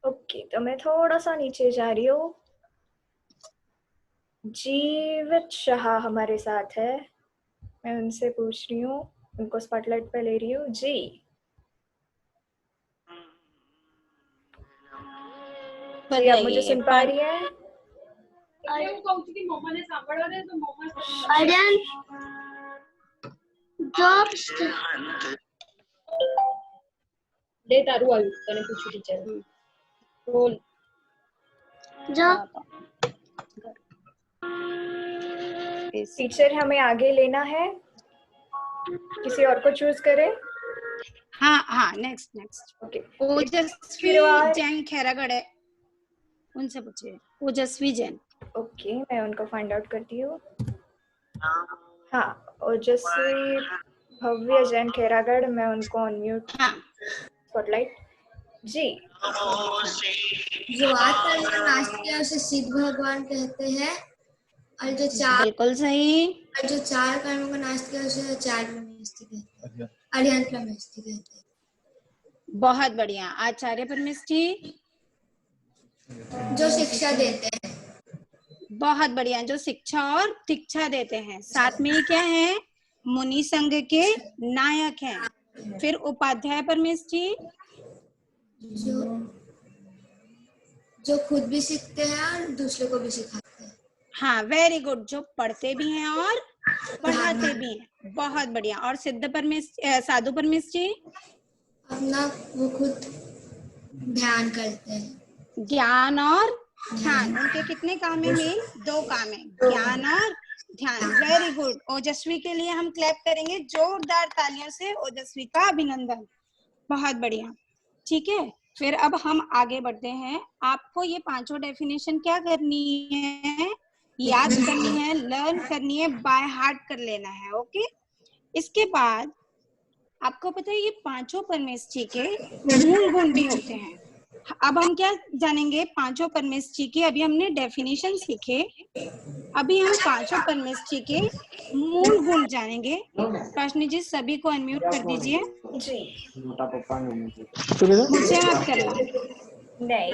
ओके, तो मैं थोड़ा सा नीचे जा रही हूँ। जीवित शाह हमारे साथ है, मैं उनसे पूछ रही हूँ, उनको स्पॉटलाइट पे ले रही हूँ। जी जी, आप मुझे सुन पा रही हैं? आर्यन जॉब ले तारू आयु तने पूछू टीचर बोल जॉब टीचर हमें आगे लेना है, किसी और को चूज करें। हाँ हाँ, नेक्स्ट ओके, ओजस्वी जैन खैरागढ़ है, उनसे पूछिए। ओजस्वी जैन। ओके, मैं उनको फाइंड आउट करती हूँ। हाँ, ओजस्वी भव्य जैन खैरागढ़, मैं उनको अनम्यूट। हाँ स्पॉटलाइट। जी, जो 8 कर्म का नाश किया उसे सिद्ध भगवान कहते हैं, और जो 4 बिल्कुल सही। कर्मों का नाश किया उसे 4 परमेष्टि कहते हैं, अरिहंत परमेष्टि कहते हैं। बहुत बढ़िया। आचार्य परमेष्टि जो शिक्षा देते हैं। बहुत बढ़िया, जो शिक्षा और दीक्षा देते हैं। साथ में क्या है, मुनि संघ के नायक हैं। फिर उपाध्याय परमेष्टि जो खुद भी सीखते हैं और दूसरे को भी सिखाते हैं। हाँ, वेरी गुड, जो पढ़ते भी हैं और पढ़ाते भी हैं। बहुत बढ़िया। और सिद्ध परमेष्टि, साधु परमेष्टि अपना वो खुद ध्यान करते हैं, ज्ञान और ध्यान। उनके कितने काम है मेन? 2 काम है, ज्ञान और ध्यान। Very good. ओजस्वी के लिए हम क्लैप करेंगे, जोरदार तालियों से ओजस्वी का अभिनंदन। बहुत बढ़िया, ठीक है। फिर अब हम आगे बढ़ते हैं। आपको ये पांचों डेफिनेशन क्या करनी है, याद करनी है, लर्न करनी है, बाय हार्ट कर लेना है। ओके, इसके बाद आपको पता है ये पांचों परमेष्टि के मूल गुण भी होते हैं। अब हम क्या जानेंगे, पांचों परमेष्टि के, अभी हमने डेफिनेशन सीखे, अभी हम पांचों परमेष्टि के मूल गुण जानेंगे। प्रश्न जी, सभी को अनम्यूट कर दीजिए। जी, मुझसे मत करना। नहीं।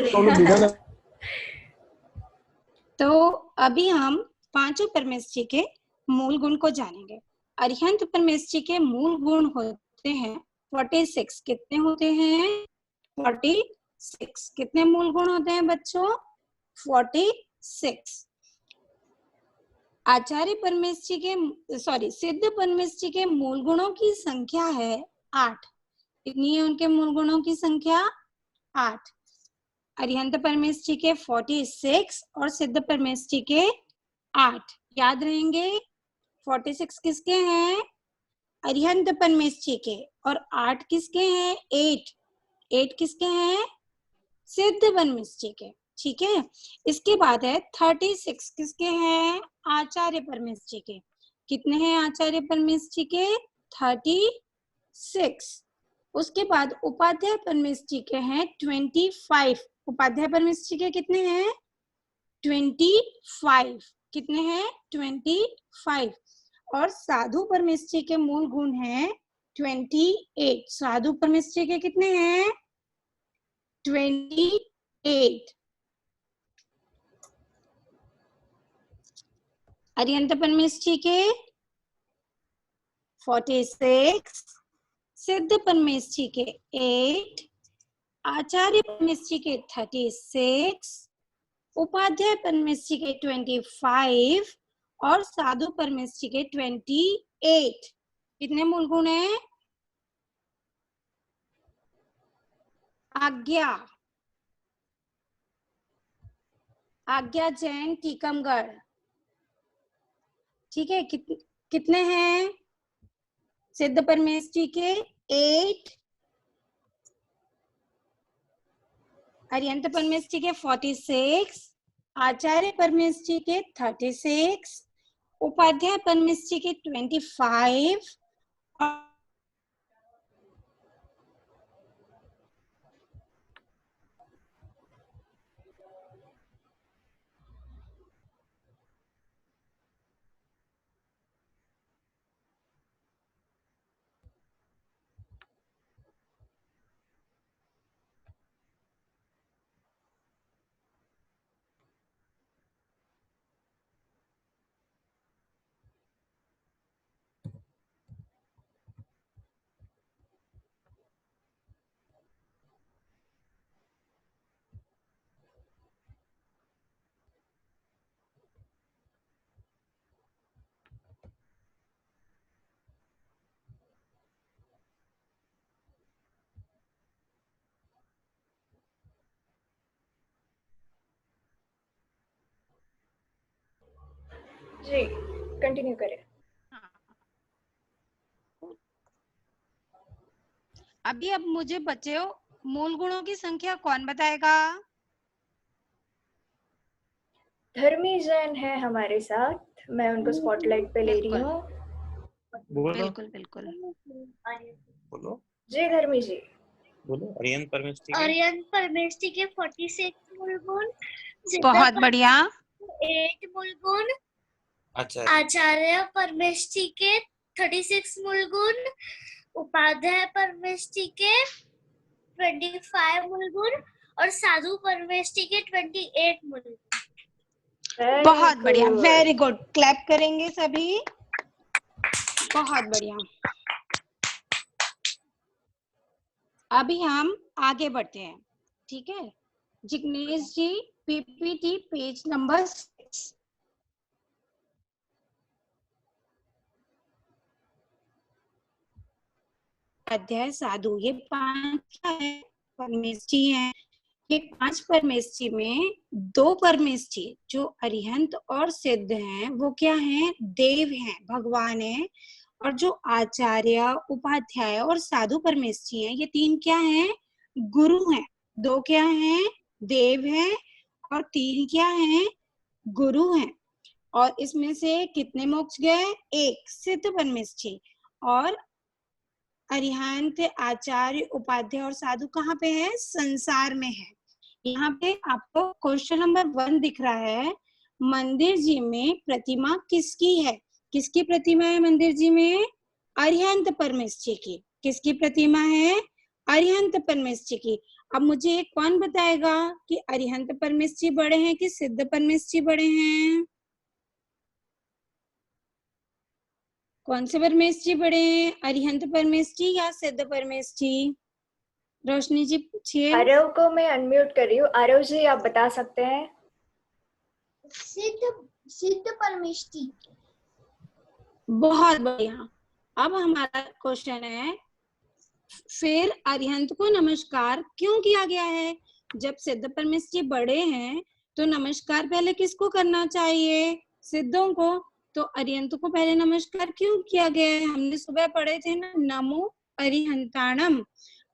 तो अभी हम पांचों परमेष्टि के मूल गुण को जानेंगे। अरिहंत परमेष्टि के मूल गुण होते हैं 46। कितने होते हैं? 46। कितने मूल गुण होते हैं बच्चों? 46। आचार्य परमेष्टि के, सॉरी, सिद्ध परमेष्टि के मूल गुणों की संख्या है 8। कितनी है उनके मूल गुणों की संख्या? 8। अरिहंत परमेष्टि के 46 और सिद्ध परमेष्टि के 8। याद रहेंगे, 46 किसके हैं? अरिहंत परमेष्टि के। और 8 किसके हैं? 8 किसके हैं? सिद्ध परमेष्टि के। ठीक है। इसके बाद है 36 किसके हैं? आचार्य परमेष्टि के। कितने हैं आचार्य परमेष्टि के? 36। उसके बाद उपाध्याय परमेष्टि के हैं 25। उपाध्याय परमेष्टि के कितने हैं? 25। कितने हैं? 25। और साधु परमेष्टि के मूल गुण हैं 28। साधु परमेष्टि के कितने हैं? 28। अरिहंत परमेष्टि के 46, सिद्ध परमेष्टि के 8, आचार्य परमेष्टि के 36, उपाध्याय परमेष्टि के 25 और साधु परमेष्टि के 28। कितने मूल गुण हैं? आज्ञा, आज्ञा जैन टीकमगढ़। ठीक है, कितने हैं सिद्ध परमेश जी के? 8, अरिहंत परमेश जी के 46, आचार्य परमेश जी के 36, उपाध्याय परमेश जी के 25 और जी कंटिन्यू करें। अभी अब मुझे बच्चों मूल गुणों की संख्या कौन बताएगा? धर्मी जैन है हमारे साथ, मैं उनको स्पॉटलाइट पे ले रही हूँ। बिल्कुल बिल्कुल बोलो जी धर्मी जी बोलो। अरिहंत परमेश जी अरिहंत परमेश जी के 46 मूल गुण, बहुत बढ़िया। 8 मूल गुण, अच्छा आचार्य परमेश जी के 36 मूल गुण, उपाध्याय परमेश जी के 25 मूल गुण और साधु परमेश जी के 28 मूल गुण। बहुत बढ़िया, वेरी गुड। क्लैप करेंगे सभी। बहुत बढ़िया। अभी हम आगे बढ़ते हैं। ठीक है, जिग्नेश जी पीपीटी पेज नंबर 6। अध्याय साधु, ये 5 क्या है? परमेश जी हैं। ये 5 परमेश जी में 2 परमेश जी जो अरिहंत और सिद्ध हैं वो क्या हैं? देव हैं, भगवान हैं। और जो आचार्य, उपाध्याय और साधु परमेश जी हैं ये 3 क्या हैं? गुरु हैं। 2 क्या हैं? देव हैं और 3 क्या हैं? गुरु हैं। और इसमें से कितने मोक्ष गए? 1 सिद्ध परमेश जी। और अरिहंत, आचार्य, उपाध्याय और साधु कहाँ पे है? संसार में है। यहाँ पे आपको क्वेश्चन नंबर 1 दिख रहा है, मंदिर जी में प्रतिमा किसकी है? किसकी प्रतिमा है मंदिर जी में? अरिहंत परमेश जी की। किसकी प्रतिमा है? अरिहंत परमेश जी की। अब मुझे कौन बताएगा कि अरिहंत परमेश जी बड़े हैं कि सिद्ध परमेश जी बड़े हैं? कौन से परमेश जी बड़े हैं? अरिहंत परमेश जी या सिद्ध परमेश जी? रोशनी जी पूछिए। आरव को मैं अनम्यूट कर रही हूँ। आरव जी आप बता सकते हैं। सिद्ध परमेश जी। बहुत बढ़िया। अब हमारा क्वेश्चन है, फिर अरिहंत को नमस्कार क्यों किया गया है? जब सिद्ध परमेश जी बड़े हैं तो नमस्कार पहले किसको करना चाहिए? सिद्धों को। तो अरिहंत को पहले नमस्कार क्यों किया गया है? हमने सुबह पढ़े थे ना, नमो अरिहंताणम,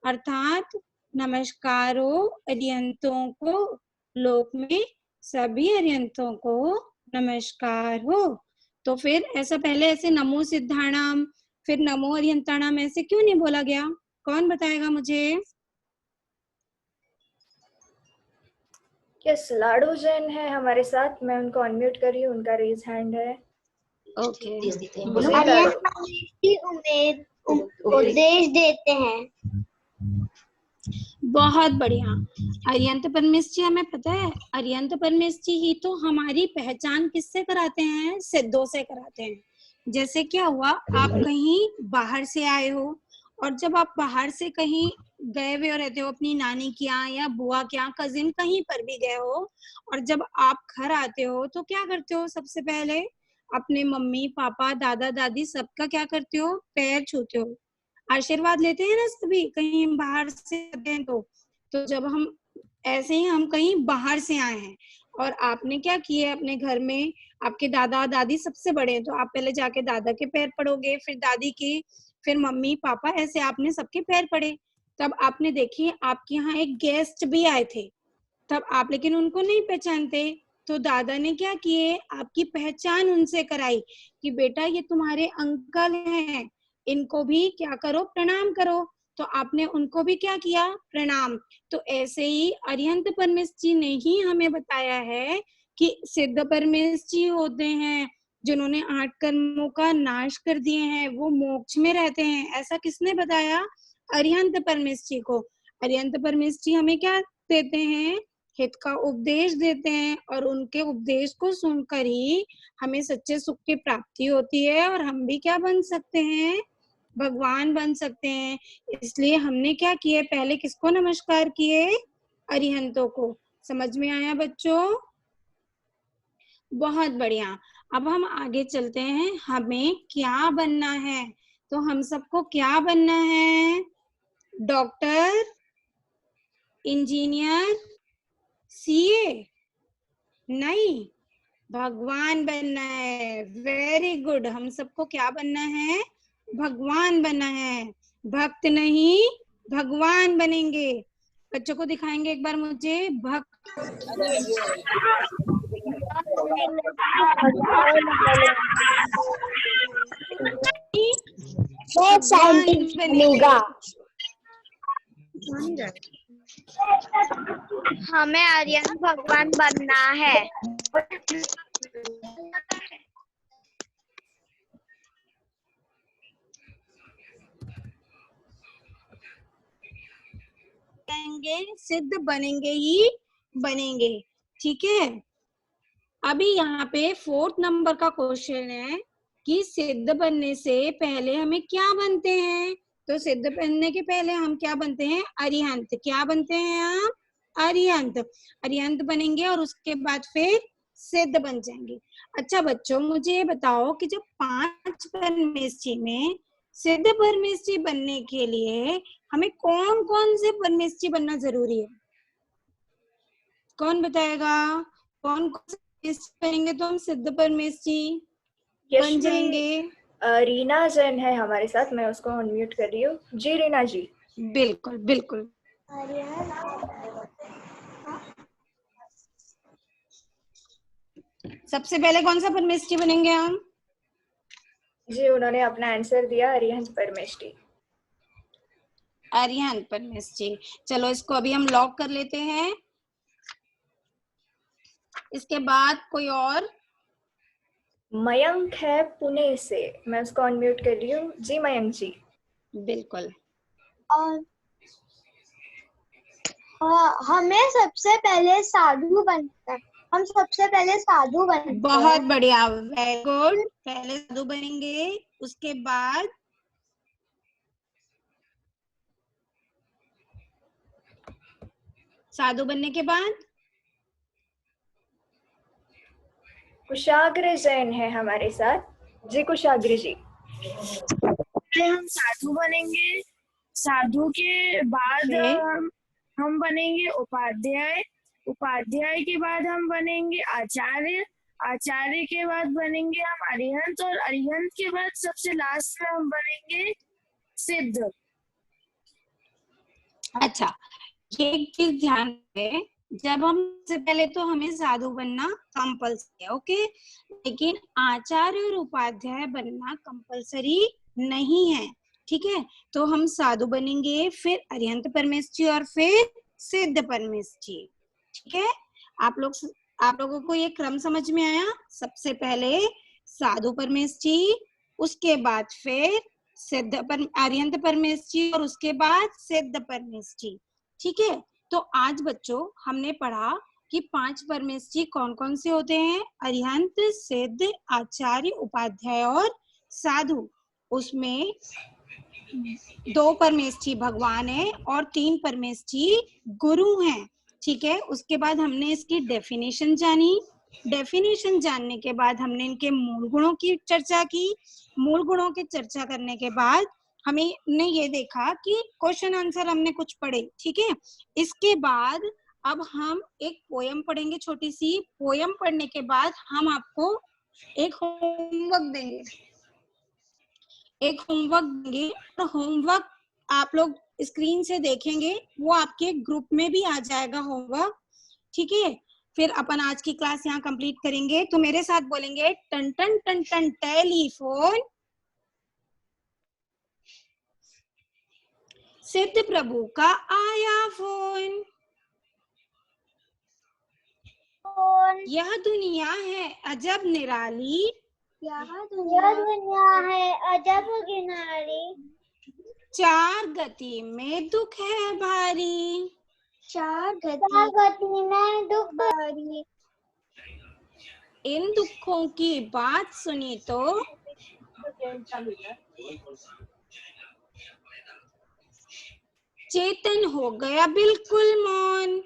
अर्थात नमस्कारो अरिहंतों को, लोक में सभी अरिहंतों को नमस्कार हो। तो फिर ऐसा पहले ऐसे नमो सिद्धाणाम फिर नमो अरिहंताणाम ऐसे क्यों नहीं बोला गया? कौन बताएगा मुझे? यस, लाडू जैन है हमारे साथ, मैं उनको अनम्यूट कर रही हूँ, उनका रेज हैंड है। ओके, उपदेश देते हैं। बहुत बढ़िया। अरिहंत परमेश जी, हमें पता है अरिहंत परमेश जी ही तो हमारी पहचान किससे कराते हैं? सिद्धों से कराते हैं। जैसे क्या हुआ, आप कहीं बाहर से आए हो और जब आप बाहर से कहीं गए हुए रहते हो, अपनी नानी के यहाँ या बुआ के यहाँ, कजिन कहीं पर भी गए हो, और जब आप घर आते हो तो क्या करते हो? सबसे पहले अपने मम्मी पापा दादा दादी सबका क्या करते हो? पैर छूते हो, आशीर्वाद लेते हैं ना सभी, कहीं बाहर से आते हैं तो। तो जब हम ऐसे ही हम कहीं बाहर से आए हैं और आपने क्या किया अपने घर में, आपके दादा दादी सबसे बड़े हैं, तो आप पहले जाके दादा के पैर पड़ोगे, फिर दादी की, फिर मम्मी पापा, ऐसे आपने सबके पैर पड़े। तब आपने देखी आपके यहाँ एक गेस्ट भी आए थे, तब आप लेकिन उनको नहीं पहचानते, तो दादा ने क्या किए, आपकी पहचान उनसे कराई कि बेटा ये तुम्हारे अंकल हैं, इनको भी क्या करो, प्रणाम करो। तो आपने उनको भी क्या किया, प्रणाम। तो ऐसे ही अरिहंत परमेश जी ने ही हमें बताया है कि सिद्ध परमेश जी होते हैं जिन्होंने 8 कर्मों का नाश कर दिए हैं, वो मोक्ष में रहते हैं। ऐसा किसने बताया, अरिहंत परमेश जी को। अरिहंत परमेश जी हमें क्या देते हैं, हित का उपदेश देते हैं, और उनके उपदेश को सुनकर ही हमें सच्चे सुख की प्राप्ति होती है और हम भी क्या बन सकते हैं, भगवान बन सकते हैं। इसलिए हमने क्या किए, पहले किसको नमस्कार किए, अरिहंतों को। समझ में आया बच्चों? बहुत बढ़िया। अब हम आगे चलते हैं, हमें क्या बनना है। तो हम सबको क्या बनना है, डॉक्टर, इंजीनियर, सीए नहीं, भगवान बनना है। Very good. हम सबको क्या बनना है, भगवान बनना है। भक्त नहीं, भगवान बनेंगे। बच्चों को दिखाएंगे एक बार मुझे, भक्त बनेगा। हमें आर्यन भगवान बनना है। सिद्ध बनेंगे ही बनेंगे, ठीक है। अभी यहाँ पे 4th नंबर का क्वेश्चन है कि सिद्ध बनने से पहले हमें क्या बनते हैं। तो सिद्ध बनने के पहले हम क्या बनते हैं, अरिहंत। क्या बनते हैं आप, अरिहंत। अरिहंत बनेंगे और उसके बाद फिर सिद्ध बन जाएंगे। अच्छा बच्चों, मुझे ये बताओ कि जब 5 परमेष्ठी में सिद्ध परमेष्ठी बनने के लिए हमें कौन कौन से परमेष्ठी बनना जरूरी है, कौन बताएगा, कौन कौन से करेंगे तो हम सिद्ध परमेष्ठी बन जाएंगे। रीना जैन है हमारे साथ, मैं उसको अनम्यूट कर रही हूँ। जी रीना जी। बिल्कुल बिल्कुल। सबसे पहले कौन सा परमेष्ठी बनेंगे हम? जी उन्होंने अपना आंसर दिया, अरिहंत परमेष्ठी। अरिहंत परमेष्ठी। चलो इसको अभी हम लॉक कर लेते हैं। इसके बाद कोई और? मयंक है पुणे से, मैं उसको अनम्यूट कर रही हूँ। जी मयंक जी। बिल्कुल। और हमें सबसे पहले साधु बनना है, हम सबसे पहले साधु बनते हैं। बहुत बढ़िया, वेरी गुड। पहले साधु बनेंगे, उसके बाद साधु बनने के बाद कुशाग्र जैन है हमारे साथ। जी कुशाग्र जी। हम साधु बनेंगे, साधु के बाद हम बनेंगे उपाध्याय, उपाध्याय के बाद हम बनेंगे आचार्य, आचार्य के बाद बनेंगे हम अरिहंत, और अरिहंत के बाद सबसे लास्ट में हम बनेंगे सिद्ध। अच्छा, ये एक चीज ध्यान रहे, जब हम से पहले तो हमें साधु बनना कंपल्सरी है, ओके, लेकिन आचार्य और उपाध्याय बनना कंपल्सरी नहीं है, ठीक है। तो हम साधु बनेंगे, फिर अरिहंत परमेष्ठी और फिर सिद्ध परमेष्ठी, ठीक है। आप लोगों को ये क्रम समझ में आया? सबसे पहले साधु परमेष्ठी, उसके बाद फिर अरिहंत परमेष्ठी और उसके बाद सिद्ध परमेष्ठी, ठीक है। तो आज बच्चों हमने पढ़ा कि 5 परमेष्ठी कौन कौन से होते हैं, अरिहंत, सिद्ध, आचार्य, उपाध्याय और साधु। उसमें 2 परमेष्ठी भगवान है और 3 परमेष्ठी गुरु हैं, ठीक है। उसके बाद हमने इसकी डेफिनेशन जानी, डेफिनेशन जानने के बाद हमने इनके मूल गुणों की चर्चा की, मूल गुणों की चर्चा करने के बाद हमने ये देखा कि क्वेश्चन आंसर हमने कुछ पढ़े, ठीक है। इसके बाद अब हम एक पोयम पढ़ेंगे, छोटी सी पोयम पढ़ने के बाद हम आपको एक होमवर्क देंगे, और होमवर्क आप लोग स्क्रीन से देखेंगे, वो आपके ग्रुप में भी आ जाएगा होमवर्क, ठीक है। फिर अपन आज की क्लास यहाँ कंप्लीट करेंगे। तो मेरे साथ बोलेंगे टन टन टन टन टेलीफोन, सिद्ध प्रभु का आया फोन, यह दुनिया है अजब निराली, यह दुनिया है अजब निराली, चार गति में दुख है भारी, चार गति में दुख भारी, इन दुखों की बात सुनी तो चेतन हो गया बिल्कुल मौन,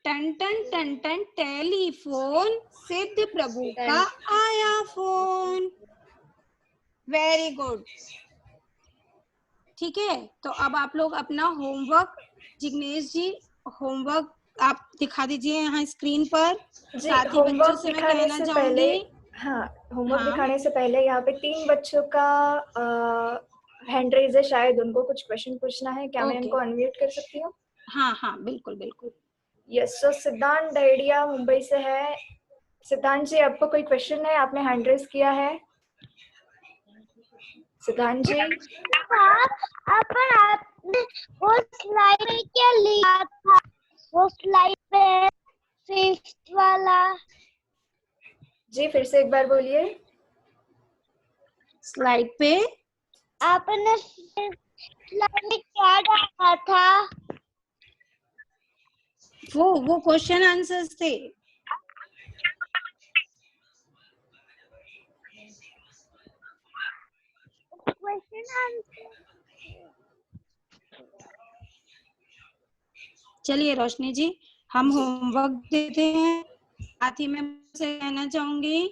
टन टन टन टन टेलीफोन, सिद्ध प्रभु का आया फोन। वेरी गुड, ठीक है। तो अब आप लोग अपना होमवर्क, जिग्नेश जी होमवर्क आप दिखा दीजिए यहाँ स्क्रीन पर। साथ ही बच्चों से मैं कहना चाहूंगी, हाँ, होमवर्क दिखाने से पहले यहाँ पे 3 बच्चों का हैंड रेज है, शायद उनको कुछ क्वेश्चन पूछना है। क्या मैं उनको अनम्यूट कर सकती हूँ? हाँ हाँ बिल्कुल बिल्कुल। यस, सो सिद्धांत डेडिया मुंबई से है। सिद्धांत जी, आपको कोई क्वेश्चन है? आपने हैंड रेज किया है। सिद्धांत जी, अपन आपने वो स्लाइड में क्या लिखा था? वो स्लाइड पे 5th वाला। जी फिर से एक बार बोलिए। स्लाइड पे आपने स्लाइड में क्या डाला था? वो क्वेश्चन आंसर्स थे। चलिए रोशनी जी, हम होमवर्क देते हैं। साथ ही मैं से कहना चाहूंगी,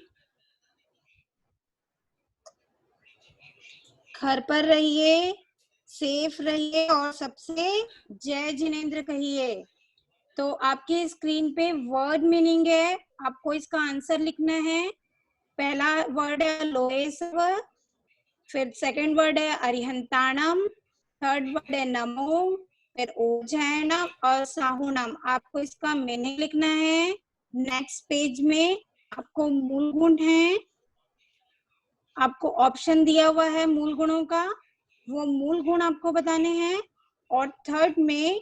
घर पर रहिए, सेफ रहिए और सबसे जय जिनेंद्र कहिए। तो आपके स्क्रीन पे वर्ड मीनिंग है, आपको इसका आंसर लिखना है। पहला वर्ड है लोहेसव, फिर सेकंड वर्ड है अरिहंताणम, थर्ड वर्ड है नमो, फिर ओझैनम और साहुनम। आपको इसका मीनिंग लिखना है। नेक्स्ट पेज में आपको मूल गुण है, आपको ऑप्शन दिया हुआ है मूल गुणों का, वो मूल गुण आपको बताने हैं। और थर्ड में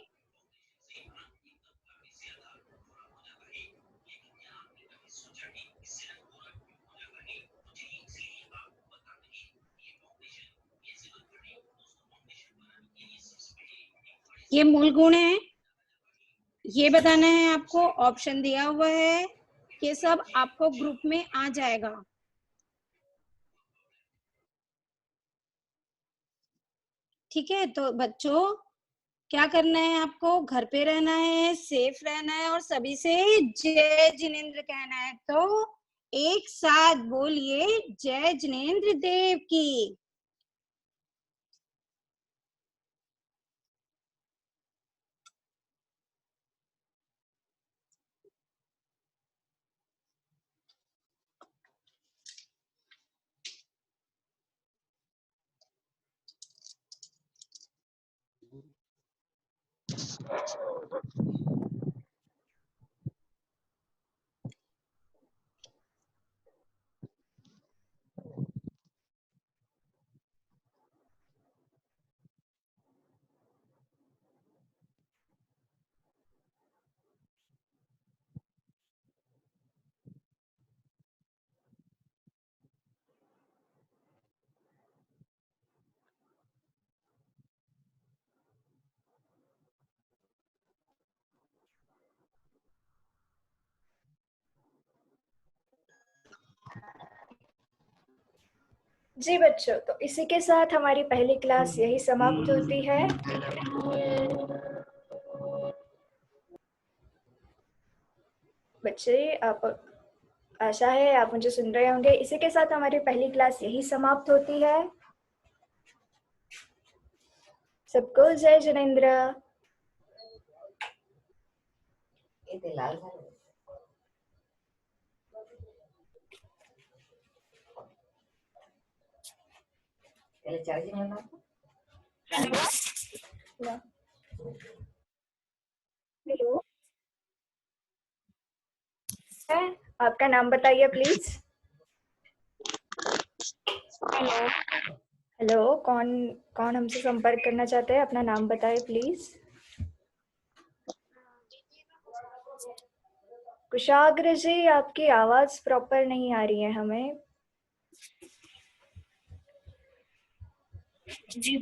ये मूल गुण है, ये बताना है आपको। ऑप्शन दिया हुआ है, ये सब आपको ग्रुप में आ जाएगा। ठीक है, तो बच्चों क्या करना है, आपको घर पे रहना है, सेफ रहना है और सभी से जय जिनेंद्र कहना है। तो एक साथ बोलिए, जय जिनेंद्र देव की। जी बच्चों, तो इसी के साथ हमारी पहली क्लास यही समाप्त होती है। बच्चे, आप, आशा है आप मुझे सुन रहे होंगे। इसी के साथ हमारी पहली क्लास यही समाप्त होती है। सबको जय जिनेंद्र। हेलो, आपका नाम बताइए प्लीज। हेलो, हेलो, कौन कौन हमसे संपर्क करना चाहते हैं? अपना नाम बताइए प्लीज। कुशाग्र जी, आपकी आवाज प्रॉपर नहीं आ रही है हमें। जी